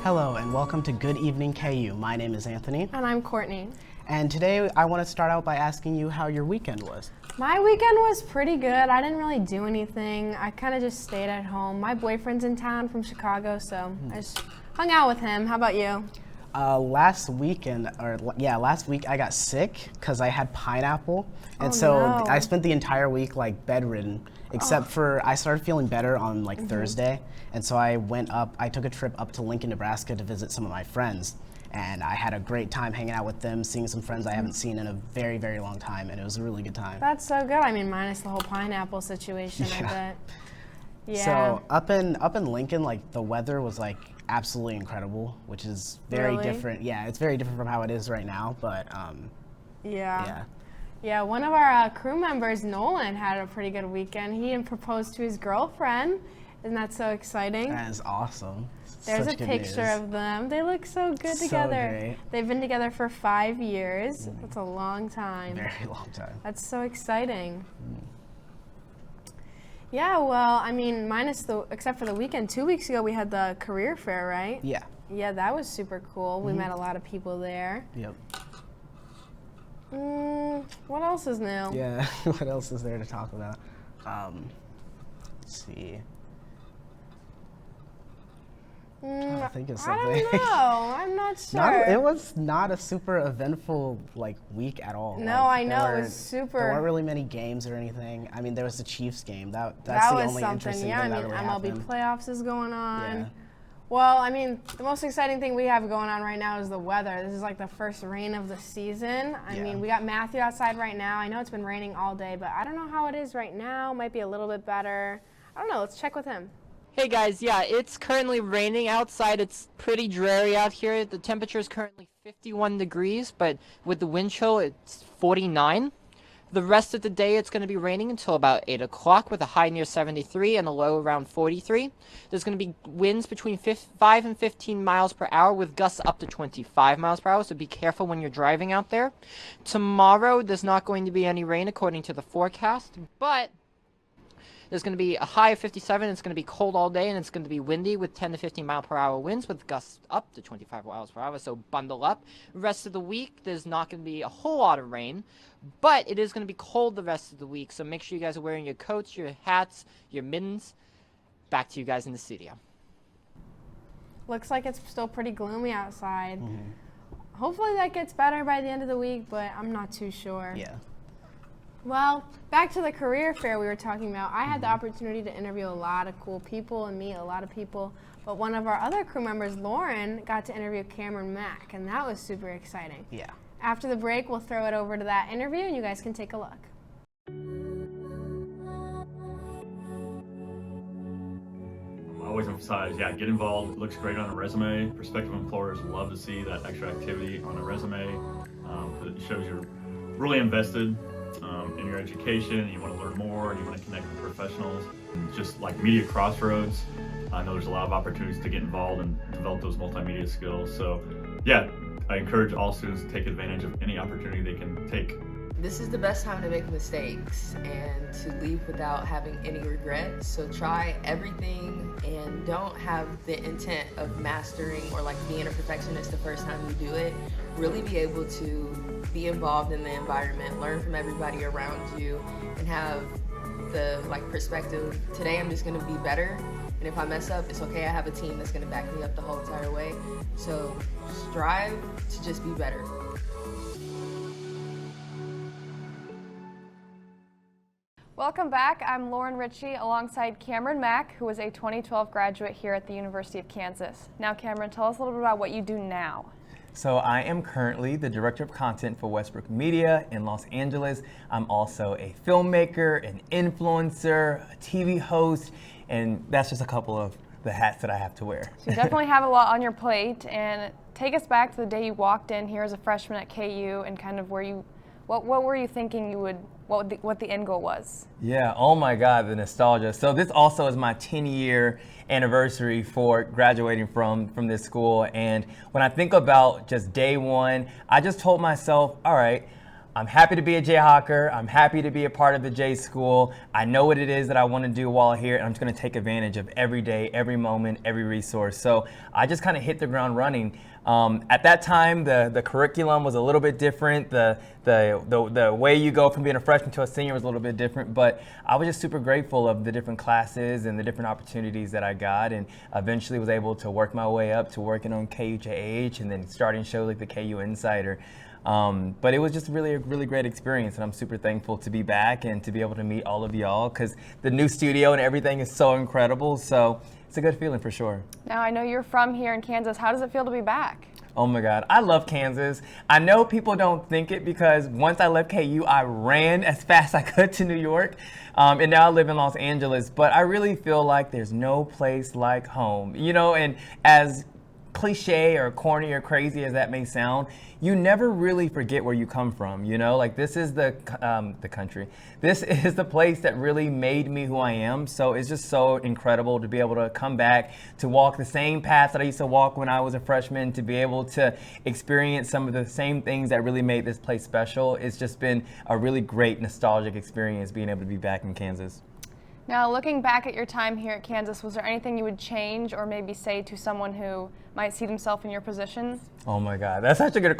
Hello and welcome to Good Evening KU. My name is Anthony. And I'm Courtney. And today I want to start out by asking you how your weekend was. My weekend was pretty good. I didn't really do anything. I kind of just stayed at home. My boyfriend's in town from Chicago, so I just hung out with him. How about you? Last week I got sick because I had pineapple. And no. I spent the entire week like bedridden, except for I started feeling better on like Thursday. And so I took a trip up to Lincoln, Nebraska to visit some of my friends. And I had a great time hanging out with them, seeing some friends I haven't seen in a very, very long time, and it was a really good time. That's so good. I mean, minus the whole pineapple situation, I bet. Yeah. So up in Lincoln, like the weather was like absolutely incredible, which is very different. Yeah, it's very different from how it is right now, but Yeah, one of our crew members, Nolan, had a pretty good weekend. He proposed to his girlfriend. Isn't that so exciting? That is awesome. There's Such a picture of them. They look so good together. Great. They've been together for 5 years. That's a long time. Very long time. That's so exciting. Yeah, well, I mean, except for the weekend, 2 weeks ago we had the career fair, right? Yeah. Yeah, that was super cool. We met a lot of people there. Yep. What else is new? Yeah, what else is there to talk about? Let's see. Trying to think of something. I don't know. I'm not sure. It was not a super eventful week at all. No, I know. It was super. There weren't really many games or anything. I mean, there was the Chiefs game. That's that the was only something. interesting Yeah, thing I that mean, really MLB happened. playoffs is going on. Yeah. Well, I mean, the most exciting thing we have going on right now is the weather. This is like the first rain of the season. I mean, we got Matthew outside right now. I know it's been raining all day, but I don't know how it is right now. Might be a little bit better. I don't know. Let's check with him. Hey guys, yeah, it's currently raining outside. It's pretty dreary out here. The temperature is currently 51 degrees, but with the wind chill, it's 49. The rest of the day, it's going to be raining until about 8 o'clock with a high near 73 and a low around 43. There's going to be winds between 5 and 15 miles per hour with gusts up to 25 miles per hour, so be careful when you're driving out there. Tomorrow, there's not going to be any rain according to the forecast, but there's going to be a high of 57. It's going to be cold all day, and it's going to be windy with 10 to 15 mile per hour winds with gusts up to 25 miles per hour, so bundle up. The rest of the week, there's not going to be a whole lot of rain, but it is going to be cold the rest of the week, so make sure you guys are wearing your coats, your hats, your mittens. Back to you guys in the studio. Looks like it's still pretty gloomy outside. Hopefully that gets better by the end of the week, but I'm not too sure. Yeah. Well, back to the career fair we were talking about. I had the opportunity to interview a lot of cool people and meet a lot of people, but one of our other crew members, Lauren, got to interview Kameron Mack, and that was super exciting. Yeah. After the break, we'll throw it over to that interview, and you guys can take a look. I always emphasize, get involved. It looks great on a resume. Prospective employers love to see that extra activity on a resume. It shows you're really invested in your education, you want to learn more, and you want to connect with professionals. And just like Media Crossroads, I know there's a lot of opportunities to get involved and develop those multimedia skills. So I encourage all students to take advantage of any opportunity they can take. This is the best time to make mistakes and to leave without having any regrets. So try everything and don't have the intent of mastering or being a perfectionist the first time you do it. Really be able to be involved in the environment, learn from everybody around you, and have the perspective, today I'm just gonna be better. And if I mess up, it's okay. I have a team that's gonna back me up the whole entire way. So strive to just be better. Welcome back. I'm Lauren Ritchie alongside Kameron Mack, who is a 2012 graduate here at the University of Kansas. Now, Kameron, tell us a little bit about what you do now. So I am currently the Director of Content for Westbrook Media in Los Angeles. I'm also a filmmaker, an influencer, a TV host, and that's just a couple of the hats that I have to wear. So you definitely have a lot on your plate, and take us back to the day you walked in here as a freshman at KU and kind of what were you thinking what the end goal was? Yeah, oh my God, the nostalgia. So this also is my 10-year anniversary for graduating from this school. And when I think about just day one, I just told myself, all right, I'm happy to be a Jayhawker. I'm happy to be a part of the J School. I know what it is that I want to do while here, and I'm just going to take advantage of every day, every moment, every resource. So I just kind of hit the ground running. At that time, the curriculum was a little bit different. The way you go from being a freshman to a senior was a little bit different, but I was just super grateful of the different classes and the different opportunities that I got, and eventually was able to work my way up to working on KUJH and then starting shows like the KU Insider. But it was just really a really great experience, and I'm super thankful to be back and to be able to meet all of y'all, because the new studio and everything is so incredible. So it's a good feeling for sure. Now, I know you're from here in Kansas. How does it feel to be back? Oh my God, I love Kansas. I know people don't think it because once I left KU, I ran as fast as I could to New York. And now I live in Los Angeles, but I really feel like there's no place like home. You know, and as cliche or corny or crazy as that may sound, you never really forget where you come from, you know? Like, this is the country. This is the place that really made me who I am. So it's just so incredible to be able to come back, to walk the same paths that I used to walk when I was a freshman, to be able to experience some of the same things that really made this place special. It's just been a really great nostalgic experience being able to be back in Kansas. Now, looking back at your time here at Kansas, was there anything you would change or maybe say to someone who might see themselves in your position? Oh my God, that's such a good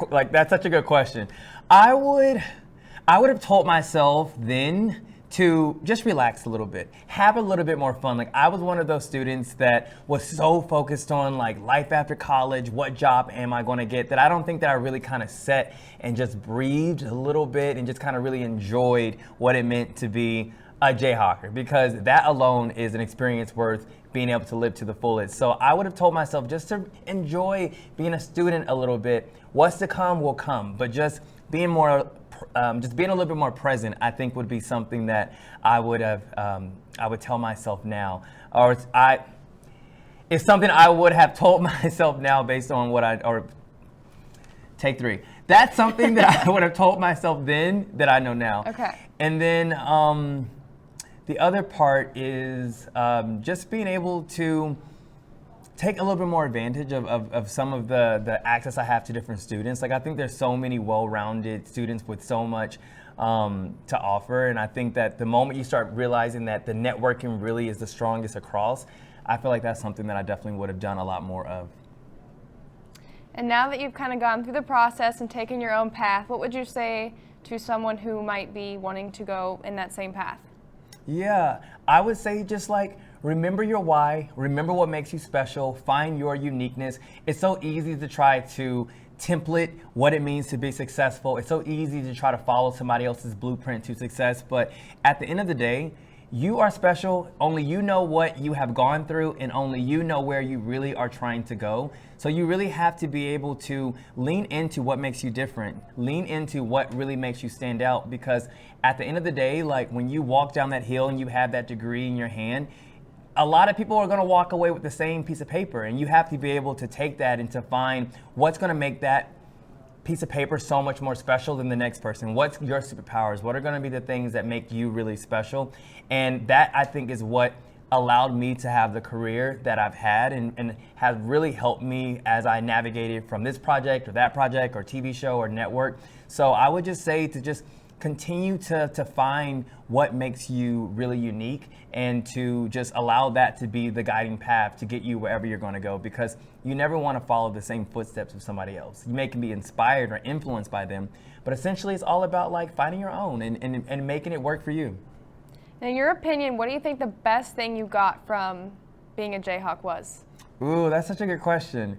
question. I would have told myself then to just relax a little bit, have a little bit more fun. Like, I was one of those students that was so focused on like life after college, what job am I going to get, that I don't think that I really kind of sat and just breathed a little bit and just kind of really enjoyed what it meant to be a Jayhawker, because that alone is an experience worth being able to live to the fullest. So I would have told myself just to enjoy being a student a little bit. What's to come will come, but just being a little bit more present, I think would be something that I would tell myself now, or it's something I would have told myself now based on take three. That's something that I would have told myself then that I know now. Okay. And then the other part is just being able to take a little bit more advantage of some of the access I have to different students. Like, I think there's so many well-rounded students with so much to offer, and I think that the moment you start realizing that the networking really is the strongest across, I feel like that's something that I definitely would have done a lot more of. And now that you've kind of gone through the process and taken your own path, what would you say to someone who might be wanting to go in that same path? Yeah, I would say just like, remember your why, remember what makes you special, find your uniqueness. It's so easy to try to template what it means to be successful. It's so easy to try to follow somebody else's blueprint to success, but at the end of the day, you are special. Only you know what you have gone through, and only you know where you really are trying to go. So you really have to be able to lean into what makes you different, lean into what really makes you stand out, because at the end of the day, like, when you walk down that hill and you have that degree in your hand, a lot of people are going to walk away with the same piece of paper, and you have to be able to take that and to find what's going to make that piece of paper so much more special than the next person. What's your superpowers? What are going to be the things that make you really special? And that, I think, is what allowed me to have the career that I've had, and has really helped me as I navigated from this project or that project or TV show or network. So I would just say to just continue to find what makes you really unique, and to just allow that to be the guiding path to get you wherever you're going to go, because you never want to follow the same footsteps of somebody else. You may can be inspired or influenced by them, but essentially it's all about like finding your own and making it work for you. In your opinion, what do you think the best thing you got from being a Jayhawk was? Ooh, that's such a good question.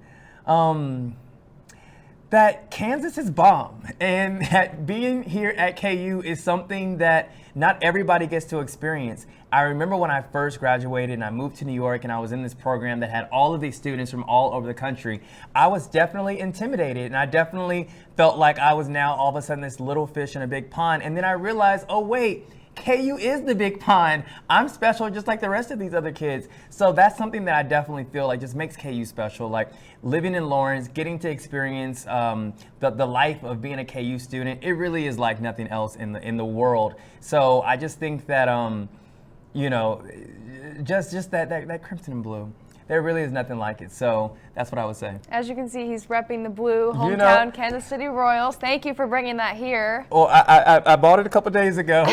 That Kansas is bomb, and that being here at KU is something that not everybody gets to experience. I remember when I first graduated and I moved to New York, and I was in this program that had all of these students from all over the country. I was definitely intimidated, and I definitely felt like I was now all of a sudden this little fish in a big pond. And then I realized, oh wait, KU is the big pond. I'm special just like the rest of these other kids. So that's something that I definitely feel like just makes KU special. Like, living in Lawrence, getting to experience the life of being a KU student, it really is like nothing else in the world. So I just think that, you know, just that crimson and blue. there really is nothing like it. So that's what I would say. As you can see, he's repping the blue hometown You know, Kansas City Royals. Thank you for bringing that here. Well, I bought it a couple days ago.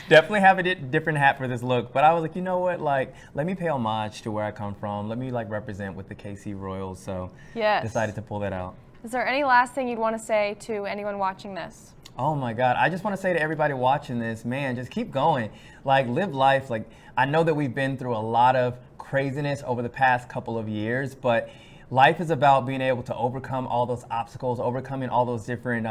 Definitely have a different hat for this look, but I was like, you know what, like, let me pay homage to where I come from. Let me like represent with the KC Royals. So decided to pull that out. Is there any last thing you'd want to say to anyone watching this? Oh my God, I just want to say to everybody watching this, man, just keep going. Like, live life. Like, I know that we've been through a lot of craziness over the past couple of years, but life is about being able to overcome all those obstacles, overcoming all those different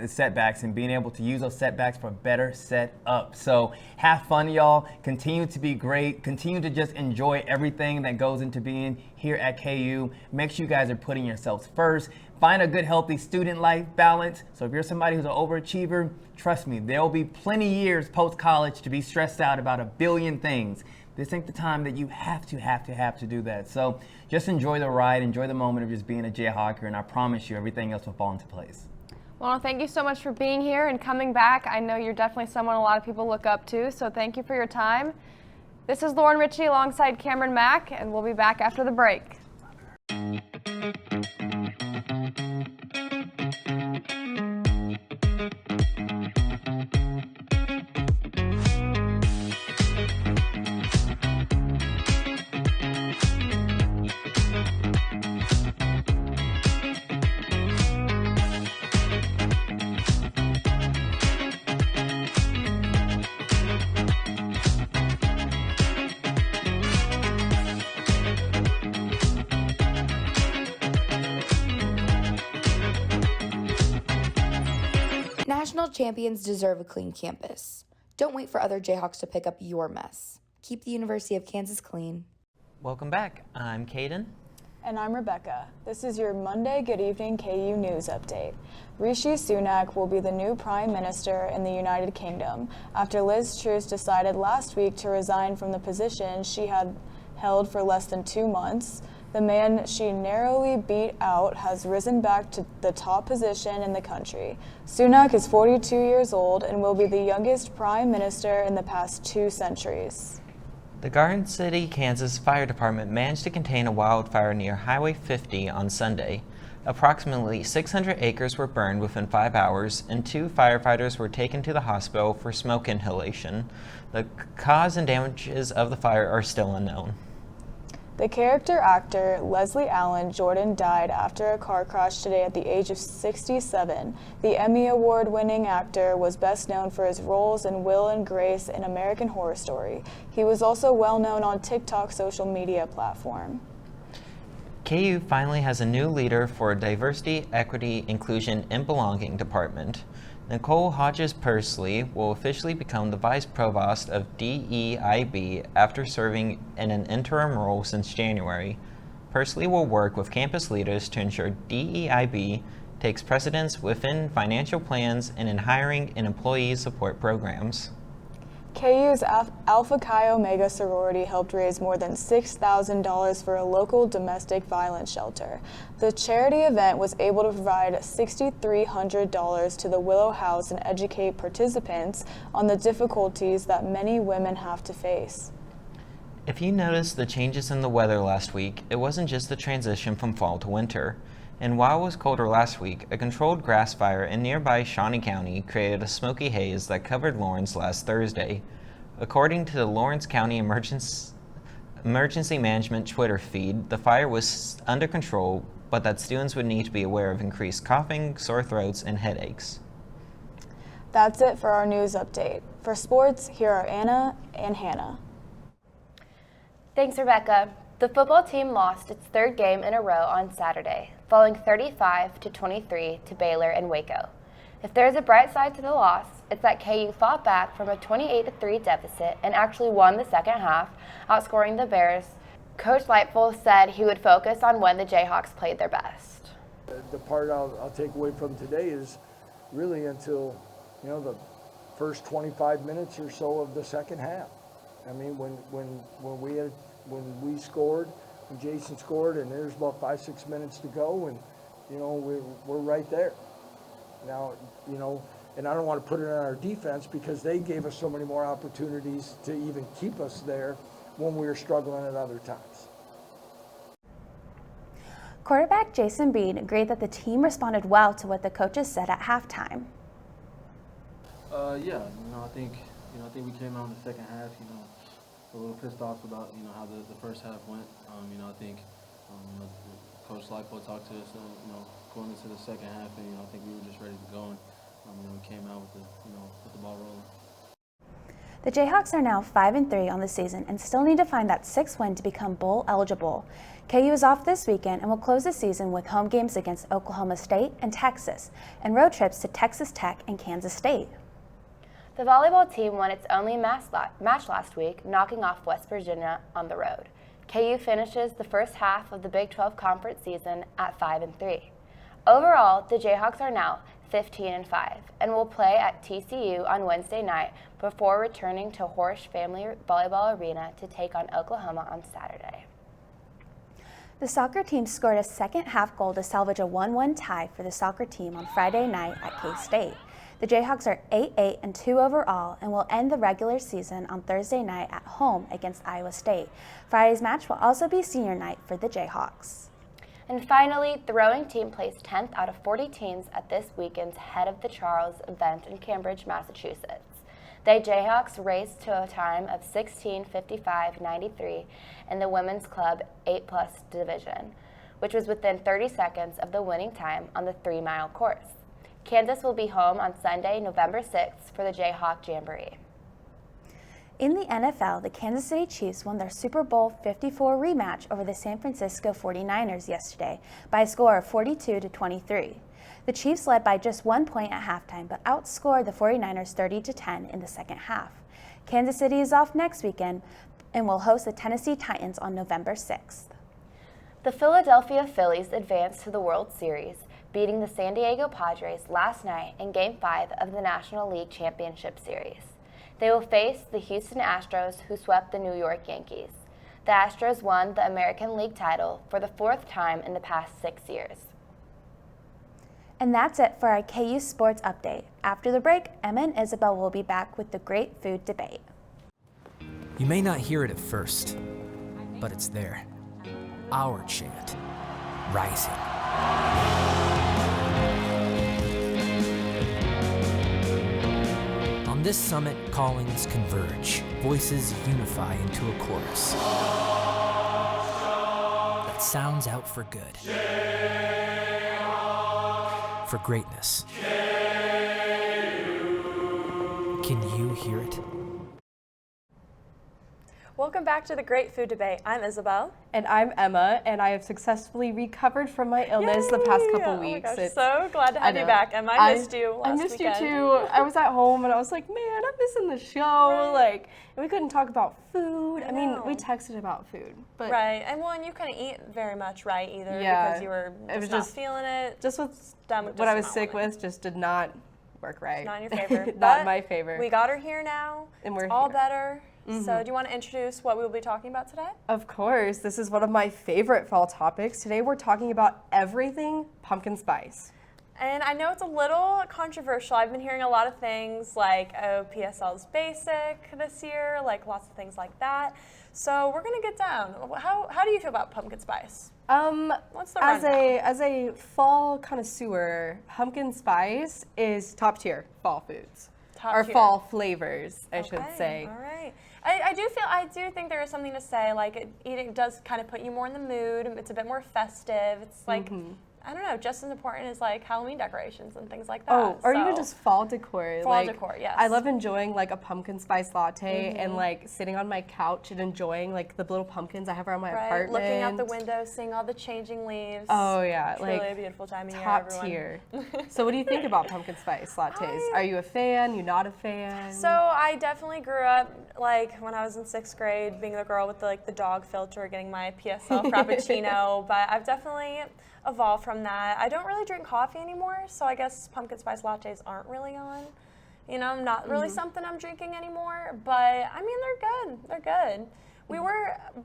setbacks, and being able to use those setbacks for a better set up. So have fun, y'all. Continue to be great. Continue to just enjoy everything that goes into being here at KU. Make sure you guys are putting yourselves first. Find a good, healthy student life balance. So if you're somebody who's an overachiever, trust me, there'll be plenty of years post-college to be stressed out about a billion things. This ain't the time that you have to do that. So just enjoy the ride, enjoy the moment of just being a Jayhawker, and I promise you everything else will fall into place. Well, thank you so much for being here and coming back. I know you're definitely someone a lot of people look up to, so thank you for your time. This is Lauren Ritchie alongside Kameron Mack, and we'll be back after the break. National champions deserve a clean campus. Don't wait for other Jayhawks to pick up your mess. Keep the University of Kansas clean. Welcome back. I'm Caden. And I'm Rebecca. This is your Monday Good Evening KU News Update. Rishi Sunak will be the new Prime Minister in the United Kingdom after Liz Truss decided last week to resign from the position she had held for less than 2 months. The man she narrowly beat out has risen back to the top position in the country. Sunak is 42 years old and will be the youngest prime minister in the past 2 centuries. The Garden City, Kansas Fire Department managed to contain a wildfire near Highway 50 on Sunday. Approximately 600 acres were burned within 5 hours, and 2 firefighters were taken to the hospital for smoke inhalation. The cause and damages of the fire are still unknown. The character actor Leslie Allen Jordan died after a car crash today at the age of 67. The Emmy Award-winning actor was best known for his roles in Will and Grace in American Horror Story. He was also well known on TikTok social media platform. KU finally has a new leader for Diversity, Equity, Inclusion, and Belonging Department. Nicole Hodges-Pursley will officially become the Vice Provost of DEIB after serving in an interim role since January. Pursley will work with campus leaders to ensure DEIB takes precedence within financial plans and in hiring and employee support programs. KU's Alpha Chi Omega sorority helped raise more than $6,000 for a local domestic violence shelter. The charity event was able to provide $6,300 to the Willow House and educate participants on the difficulties that many women have to face. If you noticed the changes in the weather last week, it wasn't just the transition from fall to winter. And while it was colder last week, a controlled grass fire in nearby Shawnee County created a smoky haze that covered Lawrence last Thursday. According to the Lawrence County Emergency Management Twitter feed, the fire was under control, but that students would need to be aware of increased coughing, sore throats, and headaches. That's it for our news update. For sports, here are Anna and Hannah. Thanks, Rebecca. The football team lost its 3rd game in a row on Saturday, falling 35-23 to Baylor and Waco. If there's a bright side to the loss, it's that KU fought back from a 28-3 deficit and actually won the second half, outscoring the Bears. Coach Lightful said he would focus on when the Jayhawks played their best. The part I'll take away from today is really until, the first 25 minutes or so of the second half. I mean, when we scored, when Jason scored, and there's about 5-6 minutes to go, and we're right there. Now, and I don't want to put it on our defense because they gave us so many more opportunities to even keep us there when we were struggling at other times. Quarterback Jason Bean agreed that the team responded well to what the coaches said at halftime. Yeah, I think we came out in the second half, a little pissed off about, how the first half went. I think, Coach Slipo talked to us, going into the second half, and, I think we were just ready to go, and, we came out with the ball rolling. The Jayhawks are now 5-3 on the season and still need to find that 6th win to become bowl eligible. KU is off this weekend and will close the season with home games against Oklahoma State and Texas, and road trips to Texas Tech and Kansas State. The volleyball team won its only match last week, knocking off West Virginia on the road. KU finishes the first half of the Big 12 Conference season at 5-3. Overall, the Jayhawks are now 15-5 and will play at TCU on Wednesday night before returning to Horsch Family Volleyball Arena to take on Oklahoma on Saturday. The soccer team scored a second-half goal to salvage a 1-1 tie for the soccer team on Friday night at K-State. The Jayhawks are 8-8-2 overall and will end the regular season on Thursday night at home against Iowa State. Friday's match will also be senior night for the Jayhawks. And finally, the rowing team placed 10th out of 40 teams at this weekend's Head of the Charles event in Cambridge, Massachusetts. The Jayhawks raced to a time of 16:55.93 in the women's club 8+ division, which was within 30 seconds of the winning time on the 3-mile course. Kansas will be home on Sunday, November 6th for the Jayhawk Jamboree. In the NFL, the Kansas City Chiefs won their Super Bowl 54 rematch over the San Francisco 49ers yesterday by a score of 42-23. The Chiefs led by just 1 point at halftime, but outscored the 49ers 30-10 in the second half. Kansas City is off next weekend and will host the Tennessee Titans on November 6th. The Philadelphia Phillies advanced to the World Series, beating the San Diego Padres last night in Game 5 of the National League Championship Series. They will face the Houston Astros, who swept the New York Yankees. The Astros won the American League title for the 4th time in the past 6 years. And that's it for our KU Sports Update. After the break, Emma and Isabel will be back with the Great Food Debate. You may not hear it at first, but it's there. Our chant, rising. On this summit, callings converge, voices unify into a chorus that sounds out for good, for greatness. Can you hear it? Welcome back to the Great Food Debate. I'm Isabel. And I'm Emma, and I have successfully recovered from my illness the past couple weeks. Oh my gosh, so glad to have you back, Emma. I missed you last weekend. I missed you too. I was at home and I was like, man, I'm missing the show. Right. And we couldn't talk about food. I mean, we texted about food. But right, and you couldn't eat very much right either because you were just not feeling it. Just what I was sick with just did not work right. Not in your favor. Not my favor. We got her here now. And we're all better. Mm-hmm. So do you want to introduce what we will be talking about today? Of course. This is one of my favorite fall topics. Today we're talking about everything pumpkin spice. And I know it's a little controversial. I've been hearing a lot of things like, oh, PSL's basic this year, like lots of things like that. So we're going to get down. How do you feel about pumpkin spice? What's the as a fall connoisseur, pumpkin spice is top tier fall foods. Fall flavors, I should say. All right. I do think there is something to say, like it does kind of put you more in the mood. It's a bit more festive. It's like, I don't know, just as important as like Halloween decorations and things like that. Oh, or even just fall decor. Fall decor, yes. I love enjoying like a pumpkin spice latte and like sitting on my couch and enjoying like the little pumpkins I have around my apartment. Looking out the window, seeing all the changing leaves. Oh yeah, truly a beautiful time of year, top tier. So what do you think about pumpkin spice lattes? Are you a fan? You not a fan? So I definitely grew up like when I was in 6th grade, being the girl with the dog filter, getting my PSL Frappuccino. But I've definitely evolved from that. I don't really drink coffee anymore, so I guess pumpkin spice lattes aren't really on. Not really something I'm drinking anymore, but I mean, they're good.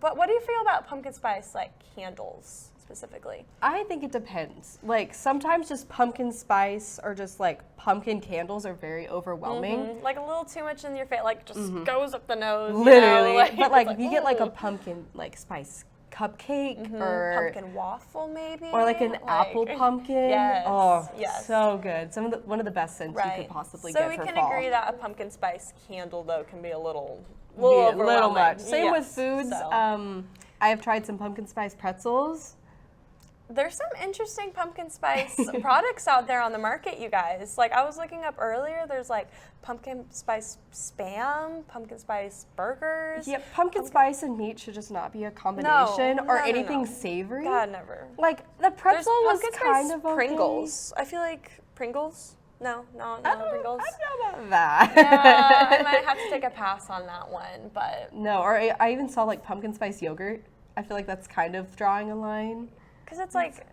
But what do you feel about pumpkin spice, like candles specifically? I think it depends. Like sometimes just pumpkin spice or just like pumpkin candles are very overwhelming. Like a little too much in your face, like just goes up the nose. Literally. But like if you get like a pumpkin like spice cupcake or pumpkin waffle maybe, or like an apple pumpkin. Yes, Oh, yes. so good. One of the best scents you could possibly get for fall. So we can agree that a pumpkin spice candle though can be a little much. Same with Yes, foods. so. I have tried some pumpkin spice pretzels. There's some interesting pumpkin spice products out there on the market, you guys. Like I was looking up earlier, there's like pumpkin spice Spam, pumpkin spice burgers. Yeah, pumpkin spice and meat should just not be a combination or anything savory. God, never. Like the pretzel was pumpkin kind spice of okay. Pringles. I feel like Pringles. No, Pringles. I don't know about that. Yeah, I might have to take a pass on that one, but. No, or I even saw like pumpkin spice yogurt. I feel like that's kind of drawing a line. Because it's like.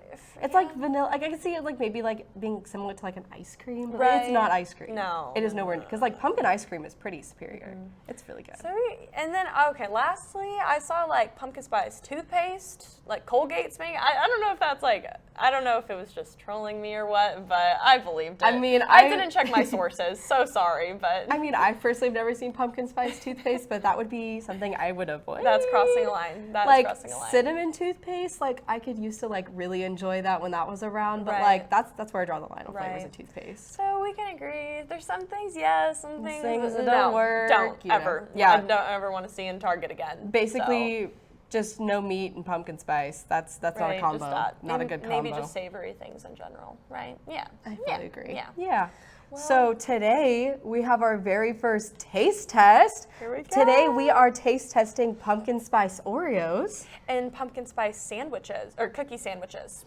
It's like vanilla. Like I can see it like maybe like being similar to like an ice cream, but Right. it's not ice cream. No. It is nowhere because like pumpkin ice cream is pretty superior. It's really good. So and then okay, lastly, I saw like pumpkin spice toothpaste, like Colgate's making. I don't know if that's like I don't know if it was just trolling me or what, but I believed it. I mean, I didn't check my sources, so sorry, but I mean, I personally have never seen pumpkin spice toothpaste, but that would be something I would avoid. That's crossing a line. That's like crossing a line. cinnamon toothpaste, like I could used to like really enjoy that when that was around, but Right. like that's where I draw the line on flavors Right. of toothpaste. So we can agree. There's some things yes, some things that no, don't work. Don't you know. ever. Yeah. I don't ever want to see in Target again. Basically, just no meat and pumpkin spice. That's not Right, a combo. just that. Not a good combo. Maybe just savory things in general, right? Yeah. I fully agree. Yeah. Yeah. So today we have our very first taste test. Here we go. Today we are taste testing pumpkin spice Oreos And pumpkin spice sandwiches or cookie sandwiches.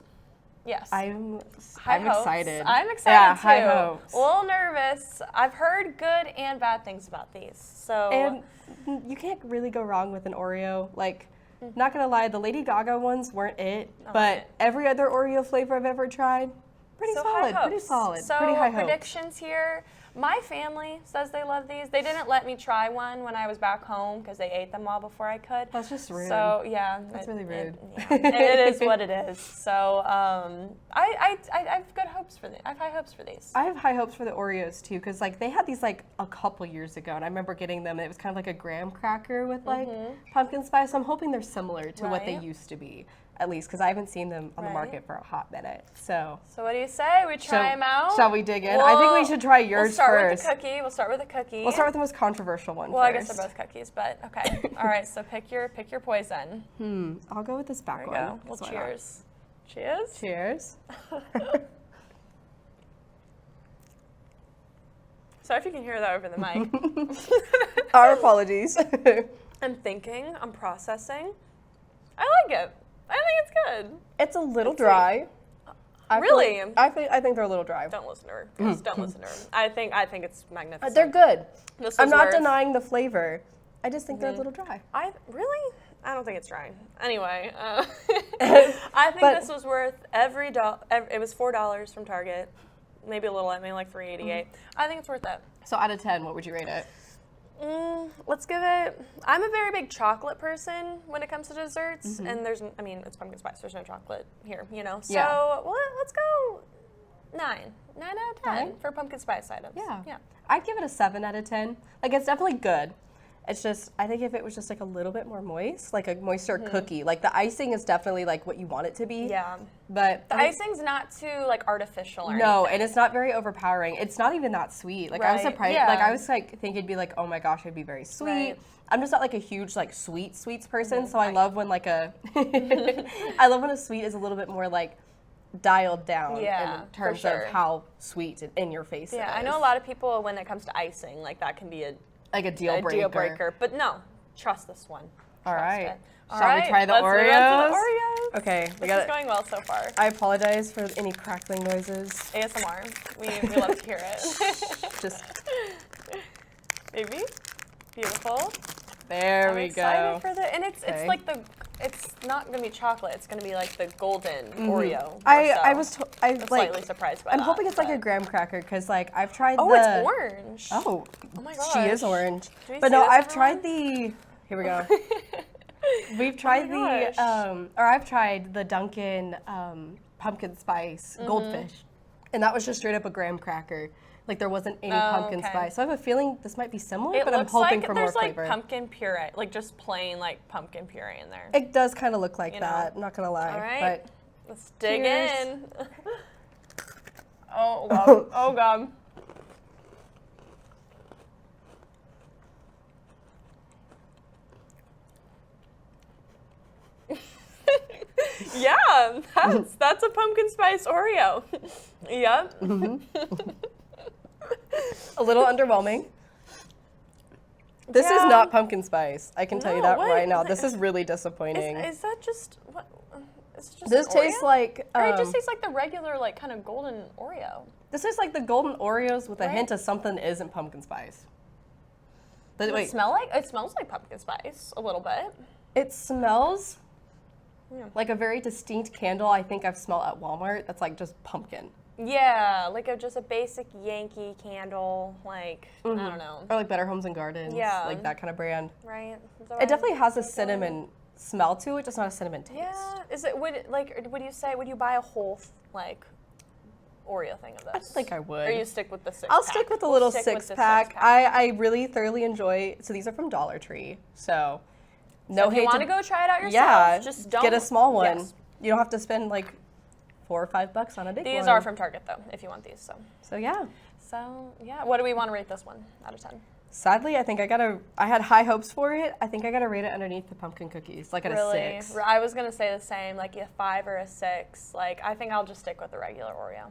Yes. I'm High hopes. excited. I'm excited Yeah, too. high hopes. A little nervous. I've heard good and bad things about these. So And you can't really go wrong with an Oreo. Like, not gonna lie, the Lady Gaga ones weren't it, but every other Oreo flavor I've ever tried, pretty So high solid, pretty hopes. solid, So pretty high hopes. predictions here. My family says they love these. They didn't let me try one when I was back home because they ate them all before I could. That's just rude. So yeah, That's really rude. it is what it is. So I have good hopes for these. I have high hopes for these. I have high hopes for the Oreos too, because like they had these like a couple years ago, and I remember getting them. And it was kind of like a graham cracker with like pumpkin spice. So I'm hoping they're similar to what they Right. used to be, at least, because I haven't seen them on the Right. market for a hot minute. So So what do you say? We try them out? Shall we dig in? I think we should try yours We'll start first. with the cookie. We'll start with the cookie. We'll start with the most controversial one Well, first. I guess they're both cookies, but okay. All right, so pick your poison. I'll go with this back There one. you go. Well, 'cause why not? cheers. Cheers. Cheers. Sorry if you can hear that over the mic. Our apologies. I'm thinking, I'm processing. I like it. I think it's good. It's a little It's dry. Really? I think they're a little dry. Don't listen to her. Guys, don't listen to her. I think it's magnificent. They're good. This I'm was not worth- denying the flavor. I just think they're a little dry. I don't think it's dry. Anyway, I think But- this was worth every dollar. It was $4 from Target, maybe a little, maybe like $3.88. I think it's worth it. So out of 10, what would you rate it? Let's give it. I'm a very big chocolate person when it comes to desserts, and it's pumpkin spice. There's no chocolate here, you know. So Yeah. well, let's go 9 out of 10 Nine? for pumpkin spice items. Yeah. I'd give it a 7 out of 10. Like, it's definitely good. It's just, I think if it was just like a little bit more moist, like a moister cookie, like the icing is definitely like what you want it to be. Yeah. But The icing's not too like artificial or no, anything. and it's not very overpowering. It's not even that sweet. Like I was Right, surprised. yeah. Like I was like thinking it'd be like, oh my gosh, it'd be very sweet. Right. I'm just not like a huge like sweets person. So I love when like I love when a sweet is a little bit more like dialed down Yeah, in for terms sure. of how sweet and in your face. Yeah, it I know is. a lot of people when it comes to icing, like that can be a deal breaker. But no, trust this one. All Trust right. it. All Shall we right, try the let's Oreos? move on to the Oreos. Okay, we This got is it. going well so far. I apologize for any crackling noises. ASMR. We love to hear it. Just Maybe. Beautiful. there I'm we excited go. for the and it's Okay. like it's not gonna be chocolate. It's gonna be like the golden Oreo. more I so. was I'm like slightly surprised by I'm that. hoping it's like a graham cracker because like I've tried Oh, the it's orange. Oh, Oh my she is gosh. orange. Can we But see no, this, I've everyone? tried the. Here we go. We've tried gosh. I've tried the Dunkin' pumpkin spice goldfish, and that was just straight up a graham cracker. Like there wasn't any pumpkin spice. So I have a feeling this might be similar, but I'm hoping for more flavor. There's like pumpkin puree, like just plain like pumpkin puree in there. It does kind of look like that, not gonna lie. All right, but let's dig cheers. in. Oh God, oh God. Yeah, that's a pumpkin spice Oreo. Yep. A little underwhelming. This is not pumpkin spice. I can tell you that right now. This is really disappointing. Is that just what? Is it just this an tastes Oreo? like. Or it just tastes like the regular, like kind of golden Oreo. This is like the golden Oreos with a hint of something that isn't pumpkin spice. But Does it smell like? It smells like pumpkin spice a little bit. It smells like a very distinct candle I think I've smelled at Walmart that's like just pumpkin. Yeah, like just a basic Yankee candle, like, I don't know. Or like Better Homes and Gardens, like that kind of brand. Right. It definitely has a cinnamon smell to it, just not a cinnamon taste. Yeah. Is it, would you buy a whole, like, Oreo thing of this? I think I would. Or you stick with the six-pack? I'll stick with the little six-pack. I really thoroughly enjoy, so these are from Dollar Tree, so no hate. If you want to go try it out yourself, yeah, just don't. get a small one. Yes. You don't have to spend like $4 or $5 on a big one. These are from Target though, if you want these. So yeah. So yeah, what do we want to rate this one out of 10? Sadly, I think I had high hopes for it. I think I gotta rate it underneath the pumpkin cookies, like at a 6. I was gonna say the same, like a 5 or a 6. Like I think I'll just stick with the regular Oreo.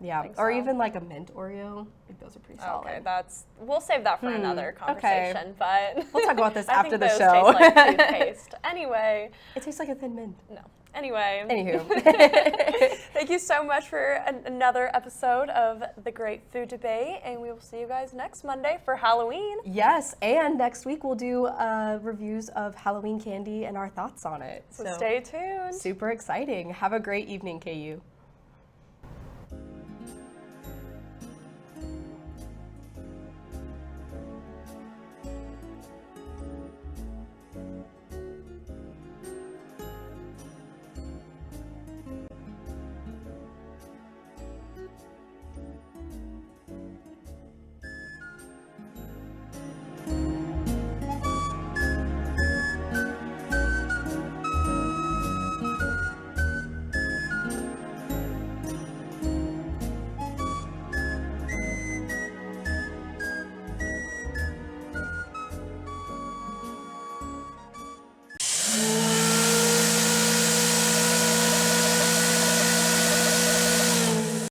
Yeah, or even like a mint Oreo. I think those are pretty solid. Okay, we'll save that for another conversation. But we'll talk about this I after think the those show. Taste like toothpaste. Anyway, it tastes like a thin mint. No. Anyway. Anywho. Thank you so much for another episode of The Great Food Debate, and we will see you guys next Monday for Halloween. Yes, and next week we'll do reviews of Halloween candy and our thoughts on it. So stay tuned. Super exciting. Have a great evening, KU.